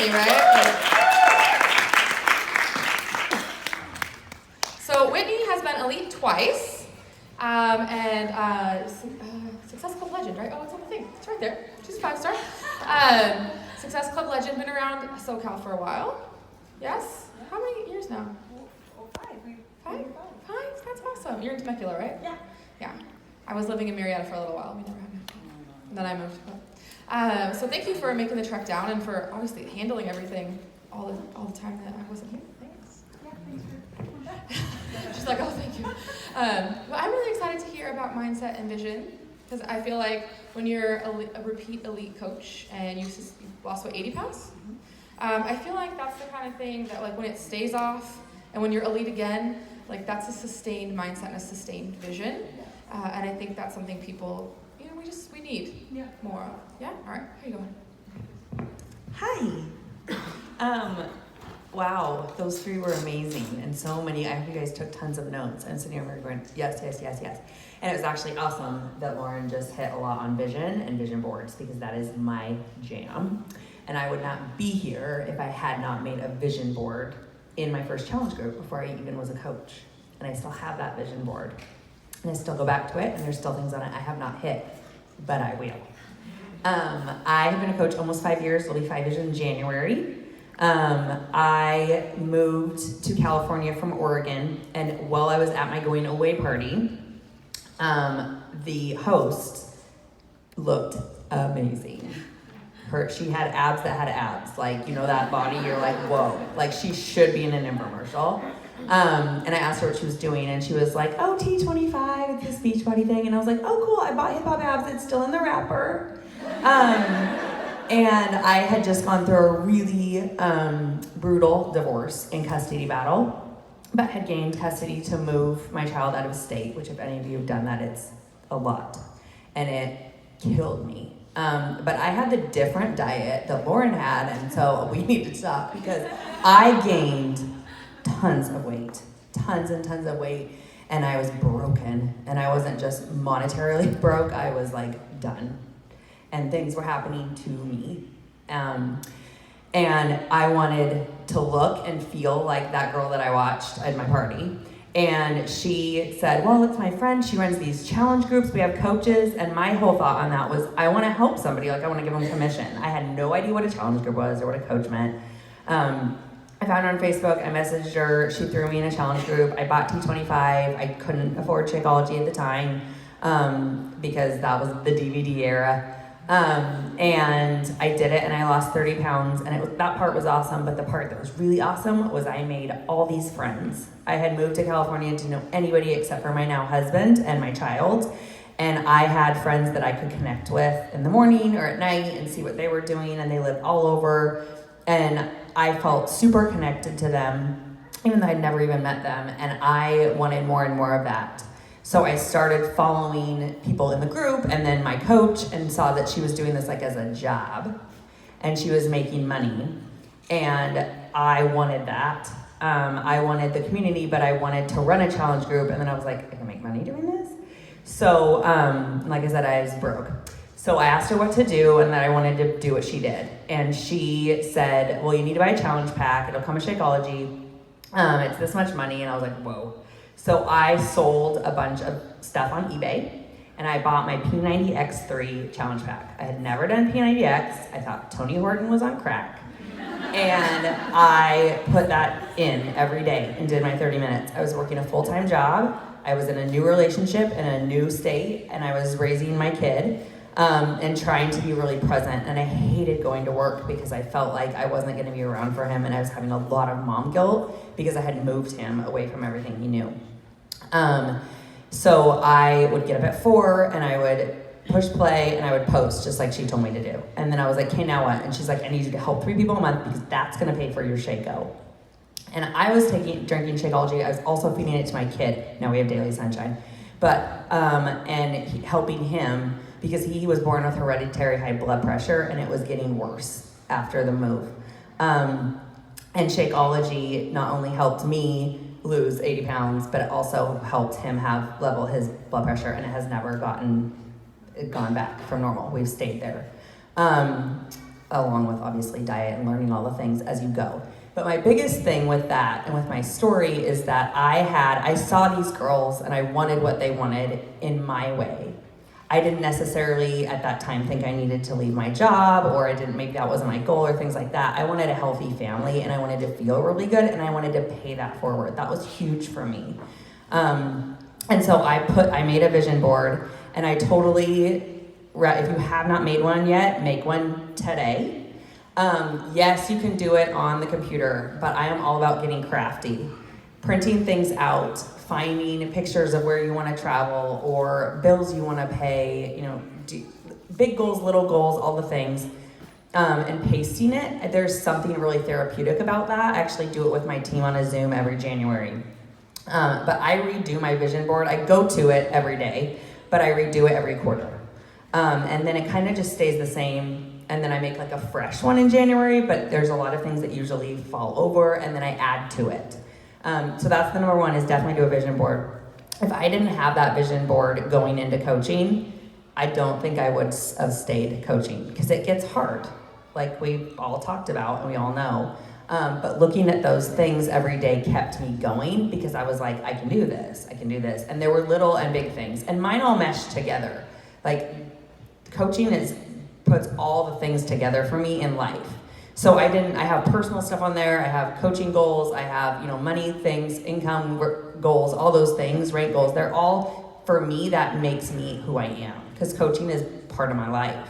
Whitney, right? So Whitney has been elite twice, and Success Club legend, right? Oh, it's on the thing. It's right there. She's a 5-star. Success Club legend, been around SoCal for a while. Yes? How many years now? Five? That's awesome. You're in Temecula, right? Yeah. Yeah. I was living in Marietta for a little while. We never had it. And then I moved. So thank you for making the trek down and for obviously handling everything all the time that I wasn't here. Thanks. Yeah, thanks for She's like, oh, thank you. Well, I'm really excited to hear about mindset and vision because I feel like when you're a repeat elite coach and you've lost, 80 pounds? I feel like that's the kind of thing that like when it stays off and when you're elite again, like that's a sustained mindset and a sustained vision. And I think that's something people, we need more of. Yeah? All right. How you going? Hi. Wow, those three were amazing, and so many. I hope you guys took tons of notes. I'm sitting over here going, yes. And it was actually awesome that Lauren just hit a lot on vision and vision boards because that is my jam. And I would not be here if I had not made a vision board in my first challenge group before I even was a coach. And I still have that vision board. And I still go back to it, and there's still things on it I have not hit, but I will. I have been a coach almost 5 years. It'll be 5 years in January. I moved to California from Oregon, and while I was at my going away party, the host looked amazing. She had abs that had abs, like, that body, you're like, whoa, like she should be in an infomercial. And I asked her what she was doing, and she was like, oh, T25, it's this Beachbody thing, and I was like, oh, cool, I bought Hip Hop Abs, it's still in the wrapper. And I had just gone through a really brutal divorce and custody battle, but had gained custody to move my child out of state, which if any of you have done that, it's a lot. And it killed me. But I had the different diet that Lauren had, and so we need to talk because I gained tons and tons of weight, and I was broken. And I wasn't just monetarily broke, I was like done. And things were happening to me. And I wanted to look and feel like that girl that I watched at my party. And she said, well, it's my friend. She runs these challenge groups. We have coaches. And my whole thought on that was, I want to help somebody. Like, I want to give them commission. I had no idea what a challenge group was or what a coach meant. I found her on Facebook. I messaged her. She threw me in a challenge group. I bought T25. I couldn't afford Shakeology at the time because that was the DVD era. And I did it, and I lost 30 pounds, and that part was awesome, but the part that was really awesome was I made all these friends. I had moved to California and didn't know anybody except for my now husband and my child, and I had friends that I could connect with in the morning or at night and see what they were doing, and they lived all over, and I felt super connected to them, even though I'd never even met them, and I wanted more and more of that. So I started following people in the group and then my coach and saw that she was doing this like as a job and she was making money. And I wanted that. I wanted the community, but I wanted to run a challenge group. And then I was like, I can make money doing this? So like I said, I was broke. So I asked her what to do and that I wanted to do what she did. And she said, well, you need to buy a challenge pack. It'll come with Shakeology. It's this much money. And I was like, whoa. So I sold a bunch of stuff on eBay, and I bought my P90X3 challenge pack. I had never done P90X. I thought Tony Horton was on crack. And I put that in every day and did my 30 minutes. I was working a full-time job. I was in a new relationship in a new state, and I was raising my kid and trying to be really present. And I hated going to work because I felt like I wasn't going to be around for him, and I was having a lot of mom guilt because I had moved him away from everything he knew. So I would get up at 4 and I would push play and I would post just like she told me to do. And then I was like, okay, now what? And she's like, I need you to help 3 people a month because that's gonna pay for your Shake-O. And I was drinking Shakeology. I was also feeding it to my kid. Now we have Daily Sunshine. But, helping him because he was born with hereditary high blood pressure and it was getting worse after the move. And Shakeology not only helped me lose 80 pounds, but it also helped him level his blood pressure, and it has never gone back from normal. We've stayed there. along with obviously diet and learning all the things as you go. But my biggest thing with that and with my story is that I saw these girls and I wanted what they wanted in my way. I didn't necessarily at that time think I needed to leave my job, or maybe that wasn't my goal or things like that. I wanted a healthy family and I wanted to feel really good, and I wanted to pay that forward. That was huge for me. And so I made a vision board, and I totally, if you have not made one yet, make one today. Yes, you can do it on the computer, but I am all about getting crafty. Printing things out, finding pictures of where you want to travel or bills you want to pay, big goals, little goals, all the things, and pasting it. There's something really therapeutic about that. I actually do it with my team on a Zoom every January. But I redo my vision board. I go to it every day, but I redo it every quarter. And then it kind of just stays the same. And then I make like a fresh one in January, but there's a lot of things that usually fall over, and then I add to it. So that's the number one, is definitely do a vision board. If I didn't have that vision board going into coaching, I don't think I would have stayed coaching, because it gets hard, like we've all talked about and we all know. But looking at those things every day kept me going, because I was like, I can do this. And there were little and big things, and mine all meshed together. Like coaching puts all the things together for me in life. So I have personal stuff on there, I have coaching goals, I have, money things, income goals, all those things, rank goals. They're all, for me, that makes me who I am, because coaching is part of my life.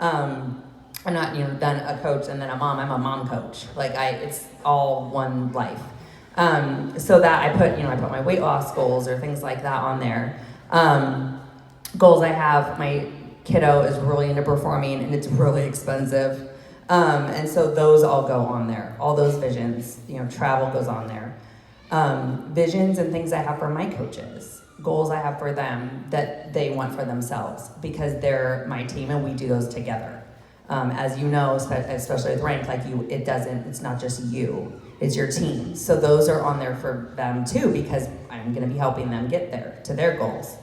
I'm not, then a coach and then a mom. I'm a mom coach. It's all one life. So that I put my weight loss goals or things like that on there. Goals I have, my kiddo is really into performing, and it's really expensive. And so those all go on there. All those visions, travel goes on there. Visions and things I have for my coaches, goals I have for them that they want for themselves, because they're my team and we do those together. As you know, especially with Rank, it's not just you, it's your team. So those are on there for them too, because I'm gonna be helping them get there to their goals.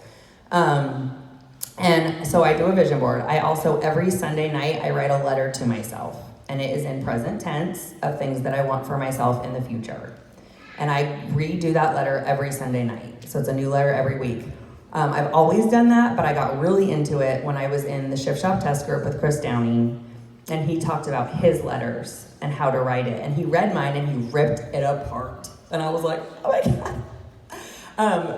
And so I do a vision board. I also, every Sunday night, I write a letter to myself, and it is in present tense of things that I want for myself in the future. And I redo that letter every Sunday night. So it's a new letter every week. I've always done that, but I got really into it when I was in the Shift Shop test group with Chris Downing, and he talked about his letters and how to write it. And he read mine and he ripped it apart. And I was like, oh my God.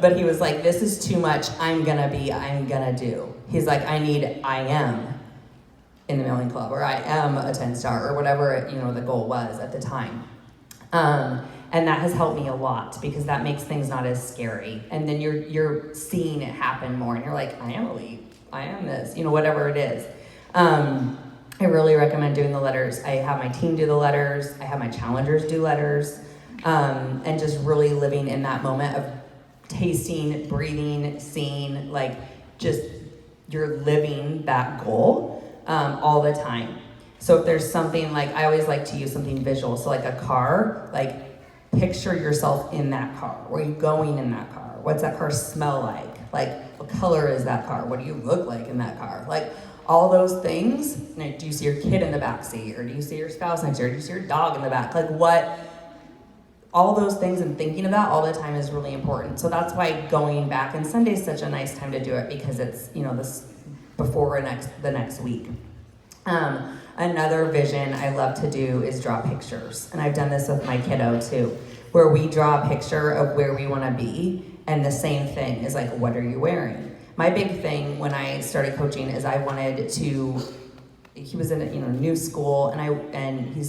But he was like, this is too much. I'm gonna do. He's like, I am in the Million Club, or I am a 10-star, or whatever, the goal was at the time. And that has helped me a lot, because that makes things not as scary. And then you're seeing it happen more, and you're like, I am elite. I am this, whatever it is. I really recommend doing the letters. I have my team do the letters. I have my challengers do letters. And just really living in that moment of tasting, breathing, seeing, you're living that goal all the time. So if there's something, I always like to use something visual. So like a car, picture yourself in that car. Where are you going in that car? What's that car smell like? What color is that car? What do you look like in that car? All those things. Do you see your kid in the back seat? Or do you see your spouse next to you? Or do you see your dog in the back? All those things and thinking about all the time is really important. So that's why going back, and Sunday's such a nice time to do it, because it's, this before the next week. Another vision I love to do is draw pictures. And I've done this with my kiddo too, where we draw a picture of where we want to be. And the same thing is what are you wearing? My big thing when I started coaching is I wanted to, he was in a new school, and he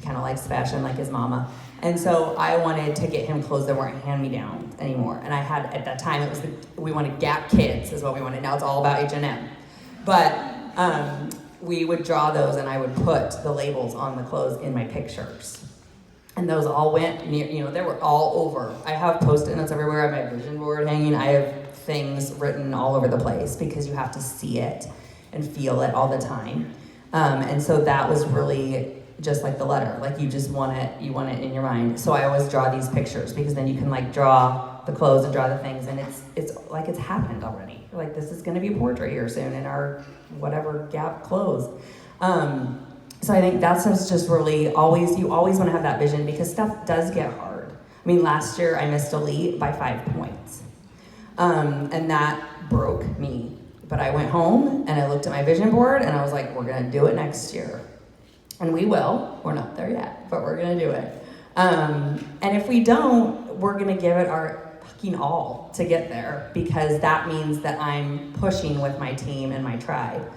kind of likes fashion like his mama. And so I wanted to get him clothes that weren't hand-me-down anymore. And I had, at that time, we wanted Gap Kids is what we wanted. Now it's all about H&M. But we would draw those, and I would put the labels on the clothes in my pictures. And those all went near, they were all over. I have Post-it notes everywhere. I have my vision board hanging. I have things written all over the place, because you have to see it and feel it all the time. And so that was really just like the letter, you just want it in your mind. So I always draw these pictures, because then you can draw the clothes and draw the things, and it's happened already. This is gonna be a portrait here soon in our whatever Gap clothes. So I think that's just really always, you always want to have that vision because stuff does get hard. I mean, last year I missed elite by 5 points. And that broke me. But I went home and I looked at my vision board and I was like, we're gonna do it next year. And we will. We're not there yet, but we're gonna do it. And if we don't, we're gonna give it our fucking all to get there because that means that I'm pushing with my team and my tribe.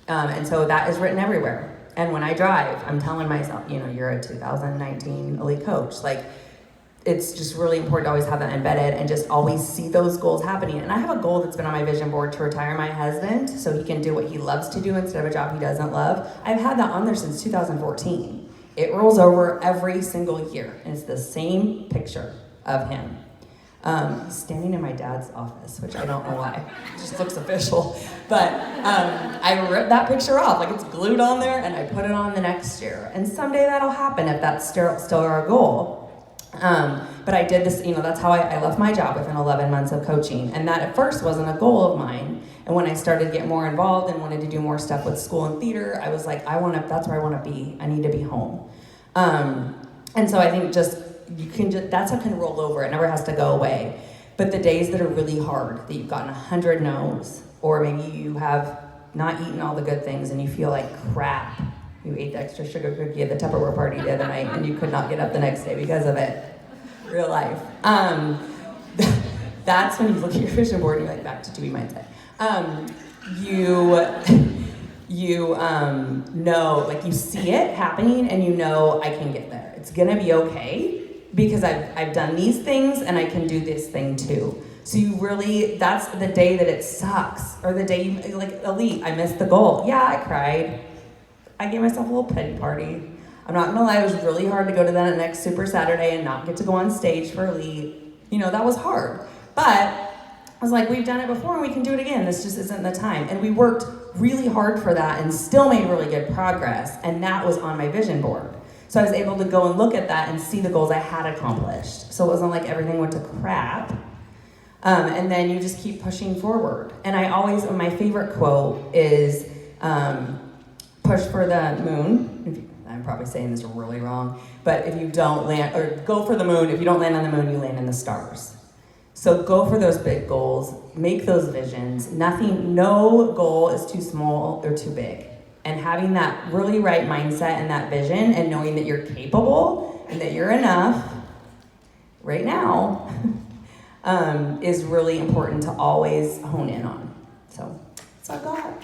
And so that is written everywhere. And when I drive, I'm telling myself, you know, you're a 2019 elite coach. Like, it's just really important to always have that embedded and just always see those goals happening. And I have a goal that's been on my vision board to retire my husband so he can do what he loves to do instead of a job he doesn't love. I've had that on there since 2014. It rolls over every single year, and it's the same picture of him. He's standing in my dad's office, which I don't know why. It just looks official. But I ripped that picture off, like it's glued on there, and I put it on the next year. And someday that'll happen if that's still our goal. But I did this, you know, that's how I left my job within 11 months of coaching. And that at first wasn't a goal of mine. And when I started to get more involved and wanted to do more stuff with school and theater, I was like, that's where I want to be. I need to be home. And so I think that's how it can roll over. It never has to go away. But the days that are really hard, that you've gotten 100 no's, or maybe you have not eaten all the good things and you feel like crap. You ate the extra sugar cookie at the Tupperware party the other night and you could not get up the next day because of it. Real life. That's when you look at your vision board and you're like, back to Dewey mindset. You know, like you see it happening and you know I can get there. It's gonna be okay because I've done these things and I can do this thing too. So you really, that's the day that it sucks. Or the day you, like elite, I missed the goal. Yeah, I cried. I gave myself a little pity party. I'm not gonna lie, it was really hard to go to that next Super Saturday and not get to go on stage for elite. You know, that was hard. But I was like, we've done it before and we can do it again. This just isn't the time. And we worked really hard for that and still made really good progress. And that was on my vision board. So I was able to go and look at that and see the goals I had accomplished. So it wasn't like everything went to crap. And then you just keep pushing forward. And I always, my favorite quote is, push for the moon. I'm probably saying this really wrong, but if you don't land, or go for the moon, if you don't land on the moon, you land in the stars. So go for those big goals, make those visions. No goal is too small or too big. And having that really right mindset and that vision and knowing that you're capable and that you're enough right now is really important to always hone in on. So that's all I got.